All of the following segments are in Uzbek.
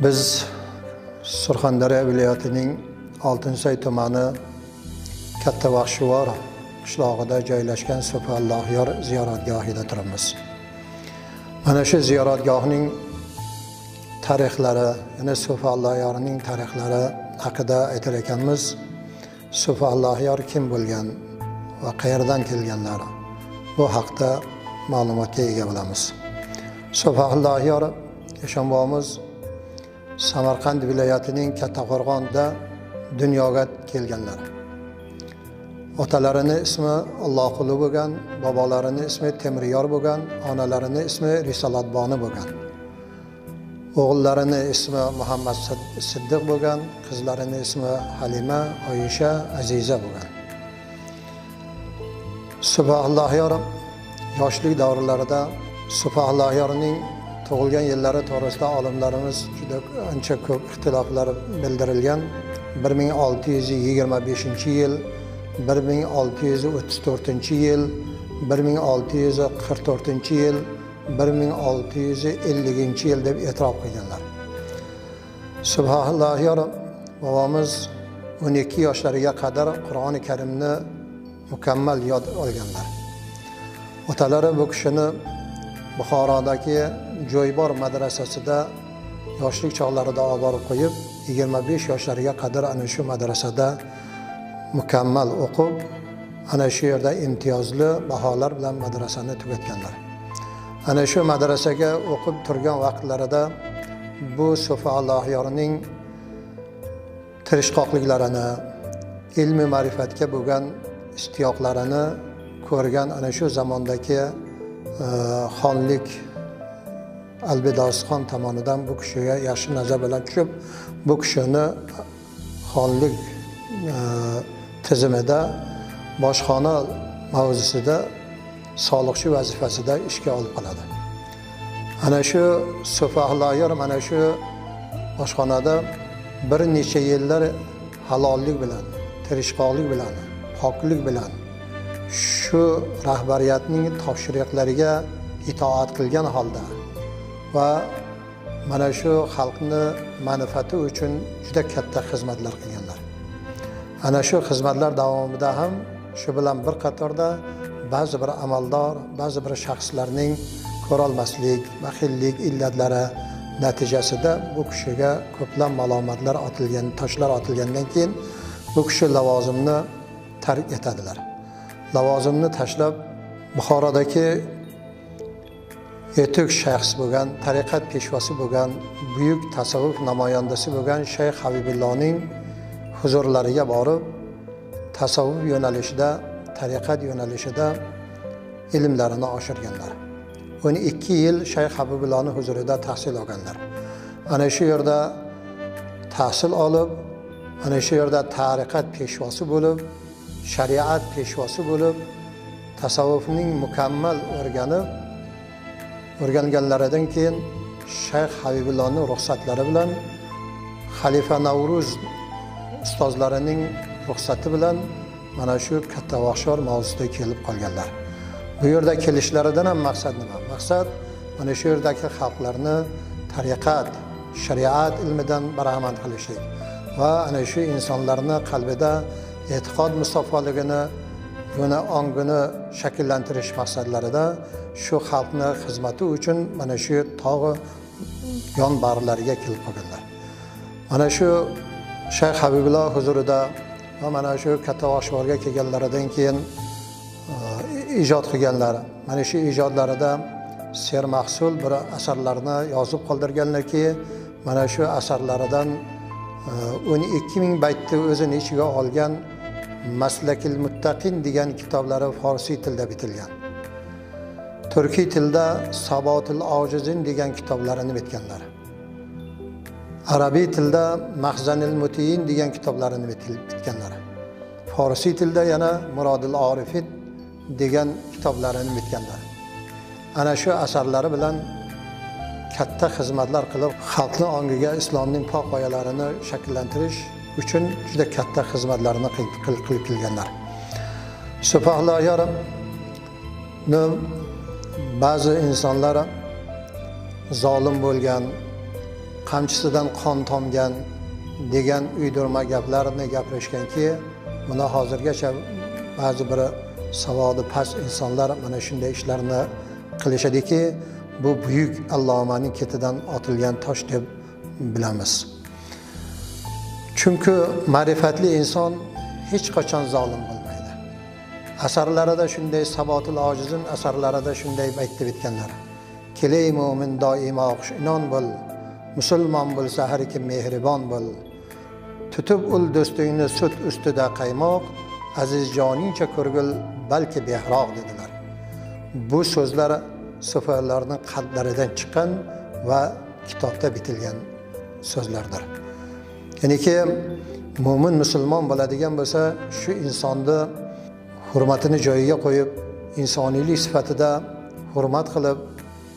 Biz Surxondaryo viloyatining Oltinsoy tumani Katta Baxshivor qishlog'ida joylashgan Sufi Allohyor ziyoratgohida turibmiz. Mana shu ziyoratgohning tarixlari, ya'ni Sufi Allohyorning tarixlari haqida aytar ekanmiz. Sufi Allohyor kim bo'lgan va qayerdan kelganlar? Bu haqda ma'lumotga ega bo'lamiz. Sufi Allohyor Eshonbobomiz Samarqand viloyatining Kattaqo'rg'onda dunyoga kelganlar. Otalarining ismi Allohquli bo'lgan, bobolarining ismi Temriyor bo'lgan, onalarining ismi Risolatboni bo'lgan. O'g'illarining ismi Muhammad Siddiq bo'lgan, qizlarining ismi Halima, Oyisha, Aziza bo'lgan. Sufi Allohyor yoshlik davrlarida Sufi Allohyorning tug'ilgan yillari to'g'risida olimlarimiz juda ancha ko'p ixtiloflar bildirilgan. 1625-yil, 1634-yil, 1644-yil, 1650-yil deb e'tirof qilganlar. Sufi Allohyor bobomiz 12 yoshlariga qadar Qur'oni Karimni mukammal yod olganlar. Otalari bu kishini Buxorodagi Jo'ybor madrasasida yoshlik chog'larida olib borib qo'yib, 25 yoshlariga qadar ana shu madrasada mukammal o'qib, ana shu yerda imtiyozli baholar bilan madrasani tugatganlar. Ana shu madrasaga o'qib turgan vaqtlarida bu Sufi Allohyorning tirishqoqliklarini, ilmi ma'rifatga bo'lgan istiyoqlarini ko'rgan ana shu zamondagi xonlik Albidosxon tomonidan bu kishiga yaxshi nazar bilan tushib, bu kishini xonlik tizimida boshxona mavzusida soliqchi vazifasida ishga olib qoladi. Ana shu Sufi Allohyor mana shu boshxonada bir necha yillar halollik bilan, tirishqoqlik bilan, poklik bilan shu rahbariyatning topshiriqlariga itoat qilgan holda va mana shu xalqni manfaati uchun juda katta xizmatlar qilganlar. Ana shu xizmatlar davomida ham shu bilan bir qatorda ba'zi bir amaldor, ba'zi bir shaxslarning ko'rolmaslik, baxillik illatlari natijasida bu kishiga ko'plab malomatlar otilgan, toshlar otilgandan keyin bu kishi lavozimni tark etadilar. Lavozimni tashlab Buxorodagi etik shaxs bo'lgan, tariqat peshvosi bo'lgan, buyuk tasavvuf namoyandasi bo'lgan Shayx Habibullohning huzurlariga borib, tasavvuf yo'nalishida, tariqat yo'nalishida ilmlarini oshirganlar. 12 yil Shayx Habibullohning huzurida tahsil olganlar. Ana shu yerda tahsil olib, ana shu yerda tariqat peshvosi bo'lib, shariat peshvosi bo'lib, tasavvufning mukammal o'rganganlaridan keyin Shayx Habibullohning ruxsatlari bilan Xalifa Navruz ustozlarining ruxsati bilan mana shu Katta Baxshivor mavzusida kelib qolganlar. Bu yerda kelishlaridan ham maqsad nima? Maqsad mana shu yerdagi xalqlarni tariqat, shariat ilmidan bahramand qilishlik va ana shu insonlarni qalbida e'tiqod musafoligini, yana ongini shakllantirish maqsadlarida shu xalqni xizmati uchun mana shu tog'i yon bag'rlariga kelib qolganlar. Mana shu Shayx Habibulloh huzurida va mana shu Katta Baxshivorga kelganlaridan keyin ijod qilganlar. Mana shu ijodlarida sermahsul bir asarlarni yozib qoldirganlarki, mana shu asarlaridan 12,000 baytni o'zini ichiga olgan Maslakil Muttaqin degan kitoblari forsiy tilda bitilgan. Turkiy tilda Sabotul Ojizin degan kitoblarini bitganlar. Arabiy tilda Mahzanil Mutiyin degan kitoblarini bitganlar. Forsiy tilda yana Murodil Orifin degan kitoblarini bitganlar. Ana shu asarlari bilan katta xizmatlar qilib, xalqni ongiga islomning pok g'oyalarini shakllantirish uchun juda katta xizmatlarni qilib kelganlar. Sufi Allohyorni ba'zi insonlar zolim bo'lgan, qamchisidan qon tomgan degan uydirma gaplarni gapirishganki, buni hozirgacha ba'zi bir savodi past insonlar mana shunday ishlarni qilishadiki, bu buyuk allomaning ketidan otilgan tosh deb bilamiz. Chunki ma'rifatli inson hech qachon zolim bo'lmaydi. Asarlarida shunday, Sabotul Ojizin asarlarida shunday aytib o'tganlar. Kelay mo'min doimo xushinon bo'l, musulmon bo'lsa har kim mehribon bo'l. Tutib ul do'stingni sut ustida qaymoq, aziz joningcha ko'rgil balki behroq dedilar. Bu so'zlar sufiyalarning qalblaridan chiqqan va kitobda bitilgan so'zlardir. Ya'niki mo'min musulmon bo'ladigan bo'lsa, shu insonni hurmatini joyiga qo'yib, insoniylik sifatida hurmat qilib,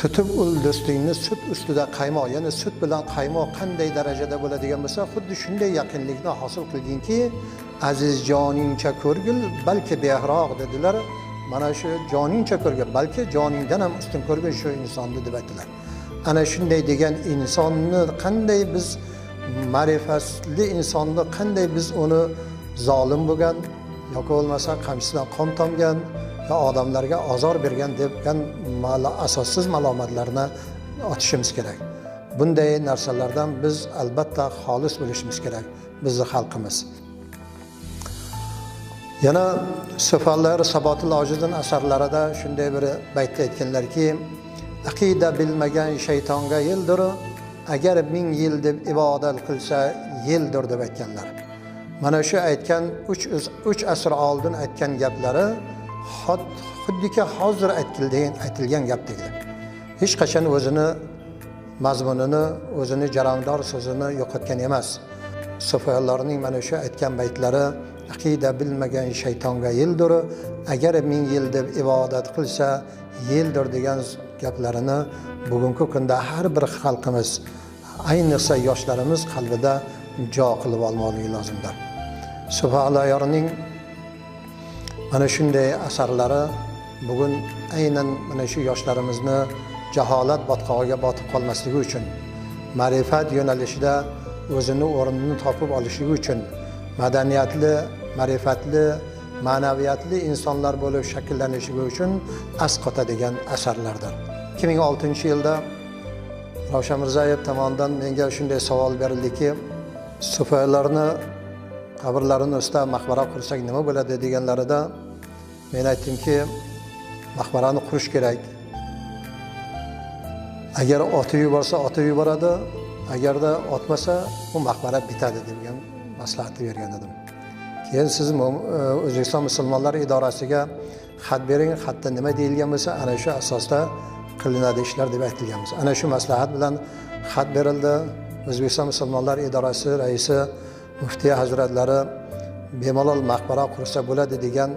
tutib ul do'stingni sut ustida qaymoq, ya'ni sut bilan qaymoq qanday darajada bo'ladigan bo'lsa, xuddi shunday yaqinlikni hosil qilginki, aziz joningcha ko'rgil balki behroq dedilar. Mana shu joningcha ko'rgil, balki joningdan ham ustun ko'rgil shu insonni deb aytdilar. Ana shunday degan insonni qanday biz ma'rifatli insonni qanday biz uni zolim bo'lgan yoki bo'lmasa qamchisidan qon tomgan va odamlarga azor bergan debgan asossiz malomatlarni otishimiz kerak. Bunday narsalardan biz albatta xolis bo'lishimiz kerak, bizning xalqimiz. Yana sufiyalar Sabotul Ojizin asarlarida shunday bir baytda aytganlarki, aqida bilmagan shaytonga yildir, agar 1000 yil deb ibodat qilsa yildir deb aytganlar. Mana shu aytgan 3 asr oldin aytgan gaplari xuddiki hozir aytilgan gapdir. Hech qachon o'zini mazmunini, o'zini jarangdor so'zini yo'qotgan emas. Sufiyalarning mana shu aytgan baytlari aqida bilmagan shaytonga yildir, agar 1000 yil deb ibodat qilsa yildir degan gaplarini bugungi kunda har bir xalqimiz, ayniqsa yoshlarimiz qalbida jo qilib olmoqligi lozimdir. Sufiyalarning mana shunday asarlari bugun aynan mana shu yoshlarimizni jaholat botqog'iga botib qolmasligi uchun, ma'rifat yo'nalishida o'zini o'rnini topib olishligi uchun, madaniyatli, ma'rifatli, ma'naviyatli insonlar bo'lib shakllanishligi uchun asqotadigan asarlardir. 2006-yilda Ravshan Mirzayev tomonidan menga shunday savol berildiki, sufiyalarni qabrlarini ustida maqbara qursak nima bo'ladi deganlarida men aytdimki, maqbarani qurish kerak. Agar otib yuborsa otib yuboradi, agarda otmasa bu maqbara bitadi degan maslahat bergan edim. Keyin siz O'zbekiston musulmonlar idorasiga xat bering, xatda nima deyilgan bo'lsa, ana shu asosda qilinadi ishlar deb aytilganmiz. Ana shu maslahat bilan xat berildi. O'zbekiston musulmonlar idorasi raisi Muftiy hazratlari bemalol maqbara qursa bo'ladi degan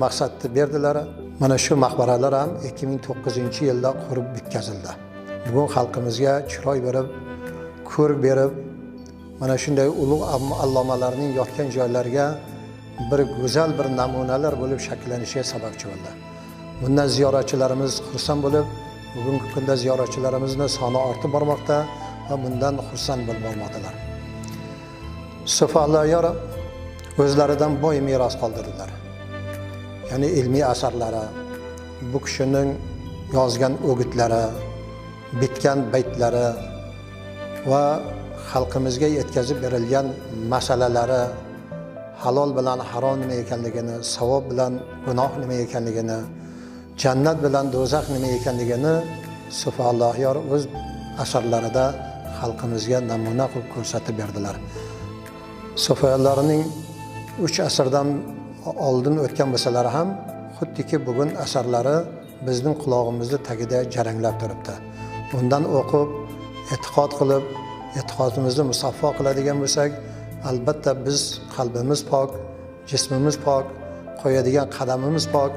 maqsadni berdilar. Mana shu maqbaralar ham 2009-yilda qurib bitkazildi. Bugun xalqimizga chiroy berib, ko'r berib, mana shunday ulug' allomalarning yotgan joylariga bir go'zal bir namunalar bo'lib shakllanishiga sababchi bo'ldi. Bundan ziyoratchilarimiz xursand bo'lib, bugungi kunda ziyoratchilarimizning soni ortib bormoqda va bundan xursand bo'lib bormoqdalar. Sufiyalar o'zlaridan boy meros qoldirdilar. Ya'ni ilmiy asarlari, bu kishining yozgan o'gitlari, bitgan baytlari va xalqimizga yetkazib berilgan masalalari, halol bilan harom nima ekanligini, savob bilan gunoh nima ekanligini, jannat bilan do'zax nima ekanligini sufiyalar o'z asarlarida xalqimizga namuna qilib ko'rsatib berdilar. Sufiyalarning 3 asrdan oldin o'tgan bo'lsalar ham xuddiki bugun asarlari bizning quloqimizning tagida jaranglab turibdi. Undan o'qib, e'tiqod qilib, e'tiqodimizni musaffo qiladigan bo'lsak, albatta biz qalbimiz pok, jismimiz pok, qo'yadigan qadamimiz pok,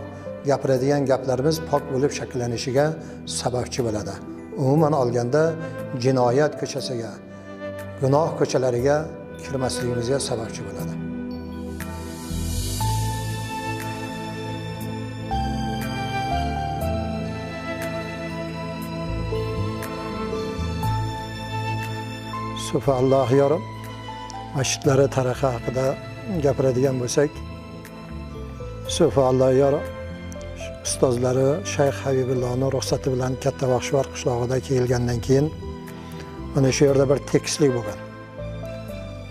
gapiradigan gaplarimiz pok bo'lib shakllanishiga sababchi bo'ladi. Umuman olganda jinoyat ko'chasiga, gunoh ko'chalariga kirmasligimizga sababchi bo'ladi. Sufi Alloh yorim masjidlari tarixi haqida gapiradigan bo'lsak, Sufi Alloh yorim ustozlari Shayx Habibullohning ruxsati bilan Katta Baxshivor qishlog'ida kelgandan keyin mana shu yerda bir tekislik bo'lgan.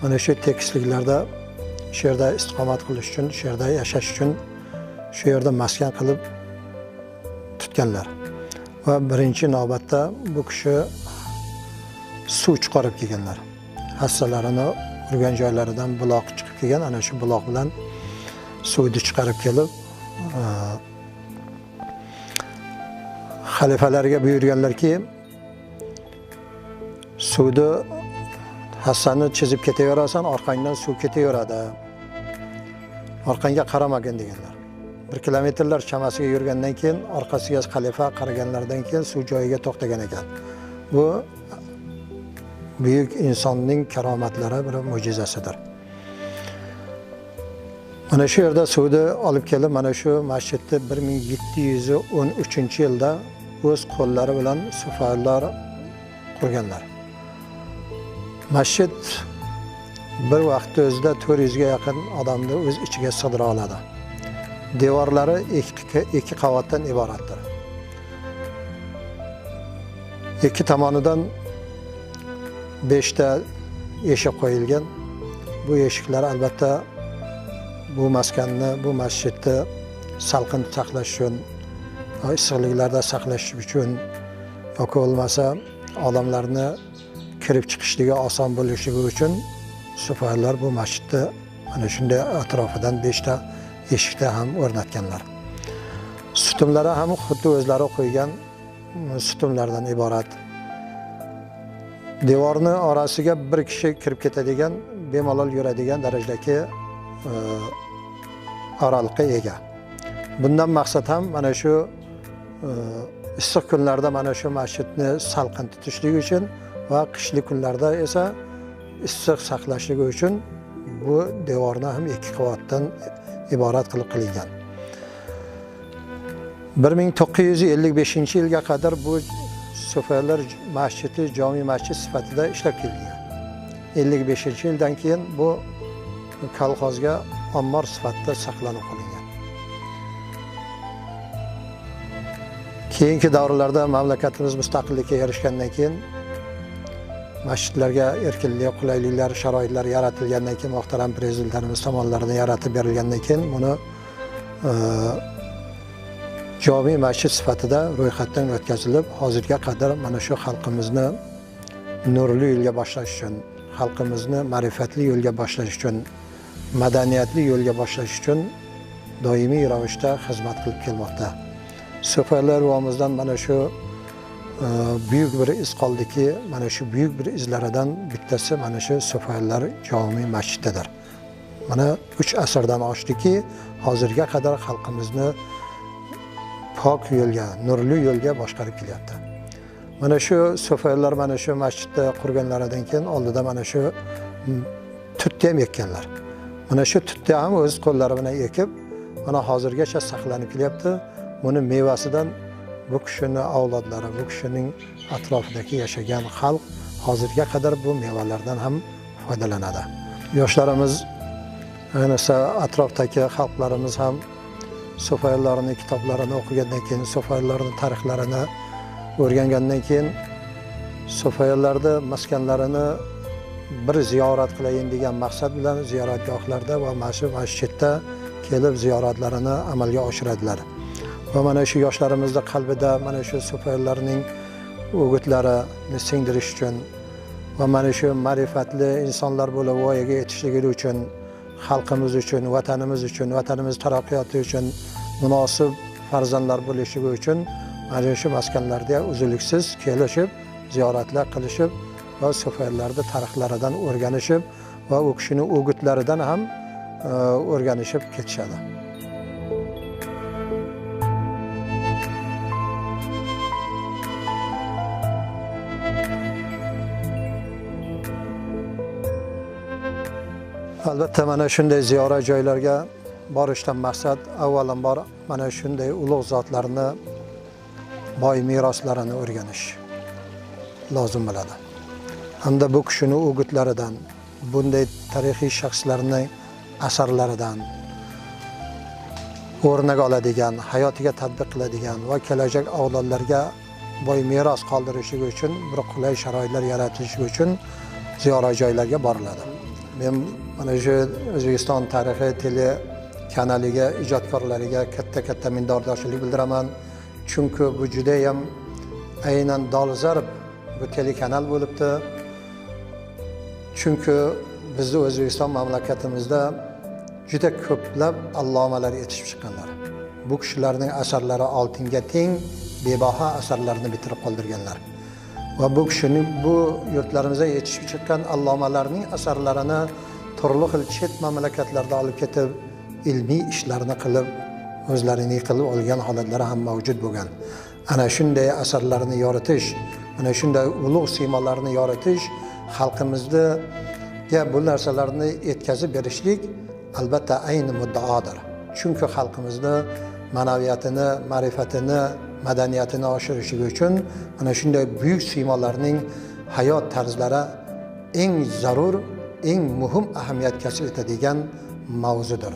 Mana shu tekisliklarda shu yerda istiqomat qilish uchun, shu yerda yashash uchun shu yerda maskan qilib tutganlar. Va birinchi navbatda bu kishi suv chiqarib kelganlar. Hassalarini urgan joylaridan buloq chiqib kelgan, ana shu buloq bilan suvni chiqarib kelib xalifalarga buyurganlarki, suvni hassani chizib ketaverasan, orqangdan suv ketaveradi. Orqangga qaramagin deganlar. 1 kilometrlar chamasiga yurgandan keyin orqasiga xalifa qaraganlardan keyin suv joyiga to'xtagan ekan. Bu buyuk insonning karomatlari bir mo'jizasidir. Mana shu yerda suvni olib kelib, mana shu masjidni 1713-yilda o'z qo'llari bilan sufalar qurganlar. Masjid bir vaqtda o'zida 400 ga yaqin odamni o'z ichiga sig'dira oladi. Devorlari ikki qavatdan iboratdir. Ikki tomonidan 5 ta eshik qo'yilgan. Bu eshiklar albatta bu maskanni, bu masjidni salqin saqlash uchun, issiqliklarda saqlash uchun yoki bo'lmasa odamlarni kirib chiqishligi oson bo'lishligi uchun sufalar bu masjidni mana shunday atrofidan 5 ta eshikda ham o'rnatganlar. Sutumlari ham xuddi o'zlari qo'ygan sutumlardan iborat. Devorni orasiga bir kishi kirib ketadigan, bemalol yuradigan darajadagi oraliqqa ega. Bundan maqsad ham mana shu issiq kunlarda mana shu masjidni salqin tutishligi uchun va qishli kunlarda esa issiq saqlashligi uchun bu devorni ham 2 qavatdan iborat qilib qilingan. 1955-yilga qadar bu sufalar masjidi jami masjid sifatida ishlab kelgan. 55-yildan keyin bu kolxozga ommor sifatida saqlanib qolingan. Keyingi davrlarda mamlakatimiz mustaqillikka erishgandan keyin masjidlarga erkinlik, qulayliklar, sharoitlar yaratilgandan keyin, muhtaram prezidentlarimiz tomonidan yaratib berilgandan keyin buni jami masjid sifatida ro'yxatdan o'tkazilib, hozirga qadar mana shu xalqimizni nurli yo'lga boshlash uchun, xalqimizni ma'rifatli yo'lga boshlash uchun, madaniyatli yo'lga boshlash uchun doimiy ravishda xizmat qilib kelmoqda. Sufalar ruhimizdan mana shu büyük bir iz qoldiki, mana shu büyük bir izlaridan bittasi mana shu sufalar jami masjididir. Mana 3 asrdan oshdiki, hozirga qadar xalqimizni pok yo'lga, nurli yo'lga boshqarib kelyapti. Mana shu sufalar mana shu masjidni qurganlaridan keyin oldida mana shu tutni ham ekkanlar. Mana shu tutni ham o'z qo'llari bilan ekib, mana hozirgacha saqlanib kelyapti. Buni mevasidan bu kishining avlodlari, bu kishining atrofidagi yashagan xalq hozirga qadar bu mevalardan ham foydalanadi. Yoshlarimiz, ayniqsa atrofdagi xalqlarimiz ham sufalarning kitoblarini o'qigandan keyin, sufalarning tarixlarini o'rgangandan keyin sufalarning maskanlarini bir ziyorat qilayin degan maqsad bilan ziyoratgohlarda va masjidda kelib ziyoratlarini amalga oshiradilar. Va mana shu yoshlarimizni qalbida mana shu sufalarning o'gitlarini singdirish uchun va mana shu ma'rifatli insonlar bo'lib voyaga yetishligi uchun, xalqimiz uchun, vatanimiz taraqqiyoti uchun munosib farzandlar bo'lishligi uchun mana shu maskanlarda uzluksiz kelishib, ziyoratlar qilishib va sufalarning tarixlaridan o'rganishib va u kishining o'gitlaridan ham o'rganishib ketishadi. Albatta mana shunday ziyorat joylarga borishdan maqsad avvalambor mana shunday ulug' zotlarni boy meroslarini o'rganish lozim bo'ladi. hamda bu kishining o'gitlaridan, bunday tarixiy shaxslarning asarlaridan o'rnak oladigan, hayotiga tatbiq qiladigan va kelajak avlodlarga boy meros qoldirishi uchun bir qulay sharoitlar yaratish uchun ziyorat joylarga boriladi. Men mana shu O'zbekiston tarixi telekanaliga, ijodkorlariga katta minnatdorchilik bildiraman. Chunki bu juda ham aynan dolzarb bu telekanal bo'libdi. Chunki bizning O'zbekiston mamlakatimizda juda ko'plab allomalar yetishib chiqqanlar. Bu kishilarning asarlari oltinga teng bebaho asarlarni bitirib qoldirganlar. Va bu kishining bu yurtlarimizda yetishib chiqqan allomalarning asarlarini turli xil chet mamlakatlarda olib ketib, ilmiy ishlarni qilib, o'zlarini qilib olgan holatlari ham mavjud bo'lgan. Ana shunday asarlarni yoritish, ana shunday ulug' siymolarni yoritish xalqimizga bu narsalarni yetkazib berishlik albatta ayni muddaodir. Chunki xalqimizni ma'naviyatini, ma'rifatini, madaniyatini oshirish uchun mana shunday buyuk siymolarning hayot tarzlari eng zarur, eng muhim ahamiyat kasb etadigan mavzudir.